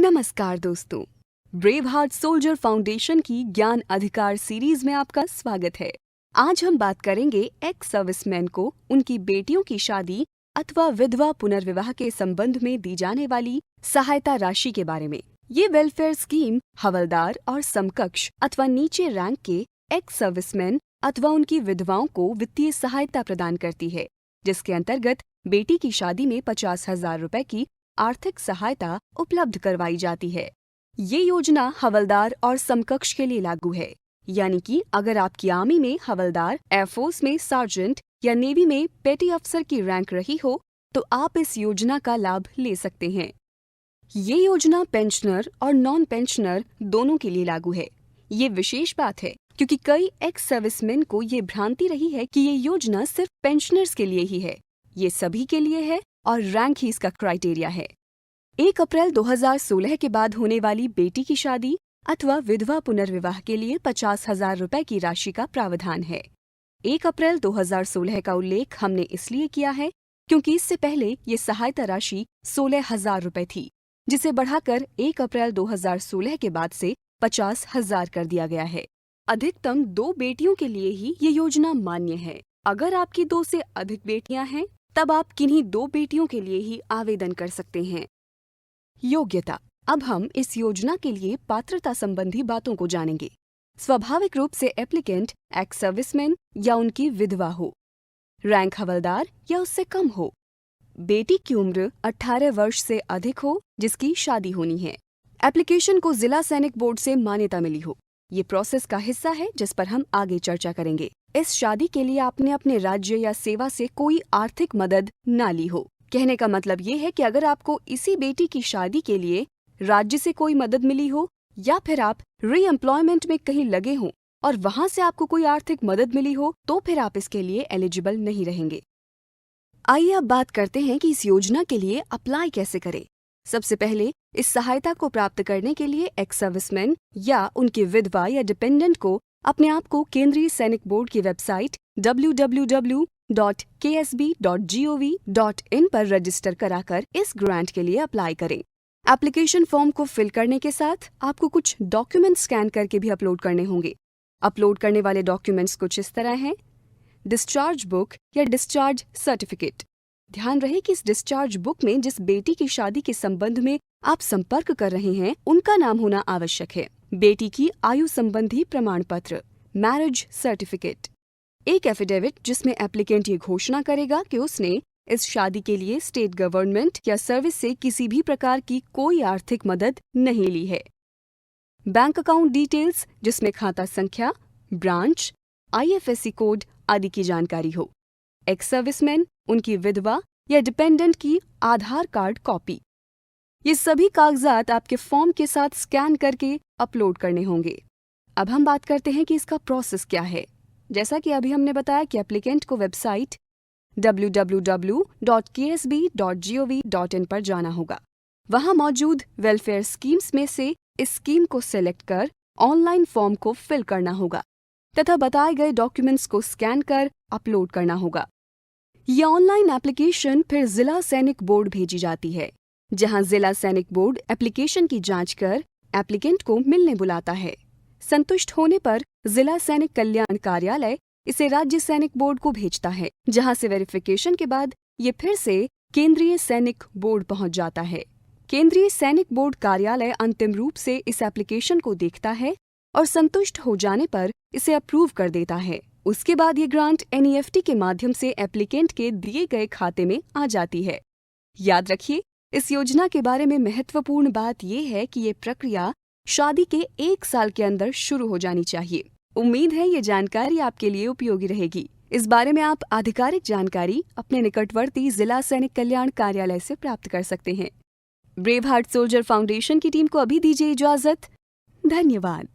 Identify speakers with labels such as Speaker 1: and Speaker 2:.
Speaker 1: नमस्कार दोस्तों, brave heart soldier foundation की ज्ञान अधिकार सीरीज में आपका स्वागत है। आज हम बात करेंगे एक्स सर्विसमैन को उनकी बेटियों की शादी अथवा विधवा पुनर्विवाह के संबंध में दी जाने वाली सहायता राशि के बारे में। ये वेलफेयर स्कीम हवलदार और समकक्ष अथवा नीचे रैंक के एक्स सर्विसमैन अथवा उनकी विधवाओं को वित्तीय सहायता प्रदान करती है, जिसके अंतर्गत बेटी की शादी में 50,000 रुपए की आर्थिक सहायता उपलब्ध करवाई जाती है। ये योजना हवलदार और समकक्ष के लिए लागू है, यानी कि अगर आपकी आर्मी में हवलदार, एयरफोर्स में सार्जेंट या नेवी में पेटी अफसर की रैंक रही हो तो आप इस योजना का लाभ ले सकते हैं। ये योजना पेंशनर और नॉन पेंशनर दोनों के लिए लागू है। ये विशेष बात है क्योंकि कई एक्स सर्विसमैन को ये भ्रांति रही है कि ये योजना सिर्फ पेंशनर्स के लिए ही है। ये सभी के लिए है और रैंक ही इसका क्राइटेरिया है। 1 अप्रैल 2016 के बाद होने वाली बेटी की शादी अथवा विधवा पुनर्विवाह के लिए 50,000 रुपए की राशि का प्रावधान है। 1 अप्रैल 2016 का उल्लेख हमने इसलिए किया है क्योंकि इससे पहले ये सहायता राशि 16,000 रुपए थी, जिसे बढ़ाकर 1 अप्रैल 2016 के बाद से 50,000 कर दिया गया है। अधिकतम 2 बेटियों के लिए ही ये योजना मान्य है। अगर आपकी 2 से अधिक बेटियां हैं तब आप किन्हीं 2 बेटियों के लिए ही आवेदन कर सकते हैं। योग्यता। अब हम इस योजना के लिए पात्रता संबंधी बातों को जानेंगे। स्वाभाविक रूप से एप्लीकेंट एक्स सर्विसमैन या उनकी विधवा हो, रैंक हवलदार या उससे कम हो, बेटी की उम्र 18 वर्ष से अधिक हो जिसकी शादी होनी है, एप्लीकेशन को जिला सैनिक बोर्ड से मान्यता मिली हो। ये प्रोसेस का हिस्सा है जिस पर हम आगे चर्चा करेंगे। इस शादी के लिए आपने अपने राज्य या सेवा से कोई आर्थिक मदद ना ली हो। कहने का मतलब ये है कि अगर आपको इसी बेटी की शादी के लिए राज्य से कोई मदद मिली हो या फिर आप रीएम्प्लॉयमेंट में कहीं लगे हों और वहां से आपको कोई आर्थिक मदद मिली हो तो फिर आप इसके लिए एलिजिबल नहीं रहेंगे। आइए अब बात करते हैं कि इस योजना के लिए अप्लाई कैसे करें। सबसे पहले इस सहायता को प्राप्त करने के लिए एक्स सर्विसमैन या उनकी विधवा या डिपेंडेंट को अपने आप को केंद्रीय सैनिक बोर्ड की वेबसाइट www.ksb.gov.in पर रजिस्टर कराकर इस ग्रांट के लिए अप्लाई करें। एप्लीकेशन फॉर्म को फिल करने के साथ आपको कुछ डॉक्यूमेंट स्कैन करके भी अपलोड करने होंगे। अपलोड करने वाले डॉक्यूमेंट्स कुछ इस तरह हैं: डिस्चार्ज बुक या डिस्चार्ज सर्टिफिकेट। ध्यान रहे कि इस डिस्चार्ज बुक में जिस बेटी की शादी के संबंध में आप संपर्क कर रहे हैं उनका नाम होना आवश्यक है। बेटी की आयु संबंधी प्रमाण पत्र, मैरिज सर्टिफिकेट, एक एफिडेविट जिसमें एप्लीकेंट ये घोषणा करेगा कि उसने इस शादी के लिए स्टेट गवर्नमेंट या सर्विस से किसी भी प्रकार की कोई आर्थिक मदद नहीं ली है, बैंक अकाउंट डिटेल्स जिसमें खाता संख्या, ब्रांच, IFSC कोड आदि की जानकारी हो, एक्स सर्विसमैन, उनकी विधवा या डिपेंडेंट की आधार कार्ड कॉपी। ये सभी कागजात आपके फॉर्म के साथ स्कैन करके अपलोड करने होंगे। अब हम बात करते हैं कि इसका प्रोसेस क्या है। जैसा कि अभी हमने बताया कि एप्लीकेंट को वेबसाइट www.ksb.gov.in पर जाना होगा। वहां मौजूद वेलफेयर स्कीम्स में से इस स्कीम को सिलेक्ट कर ऑनलाइन फॉर्म को फिल करना होगा तथा बताए गए डॉक्यूमेंट्स को स्कैन कर अपलोड करना होगा। यह ऑनलाइन एप्लीकेशन फिर जिला सैनिक बोर्ड भेजी जाती है, जहां जिला सैनिक बोर्ड एप्लीकेशन की जांच कर एप्लीकेंट को मिलने बुलाता है। संतुष्ट होने पर जिला सैनिक कल्याण कार्यालय इसे राज्य सैनिक बोर्ड को भेजता है, जहां से वेरिफिकेशन के बाद ये फिर से केंद्रीय सैनिक बोर्ड पहुंच जाता है। केंद्रीय सैनिक बोर्ड कार्यालय अंतिम रूप से इस एप्लीकेशन को देखता है और संतुष्ट हो जाने पर इसे अप्रूव कर देता है। उसके बाद ये ग्रांट NEFT के माध्यम से एप्लीकेंट के दिए गए खाते में आ जाती है। याद रखिए, इस योजना के बारे में महत्वपूर्ण बात यह है कि ये प्रक्रिया शादी के 1 साल के अंदर शुरू हो जानी चाहिए। उम्मीद है ये जानकारी आपके लिए उपयोगी रहेगी। इस बारे में आप आधिकारिक जानकारी अपने निकटवर्ती जिला सैनिक कल्याण कार्यालय से प्राप्त कर सकते हैं। ब्रेव हार्ट सोल्जर फाउंडेशन की टीम को अभी दीजिए इजाजत। धन्यवाद।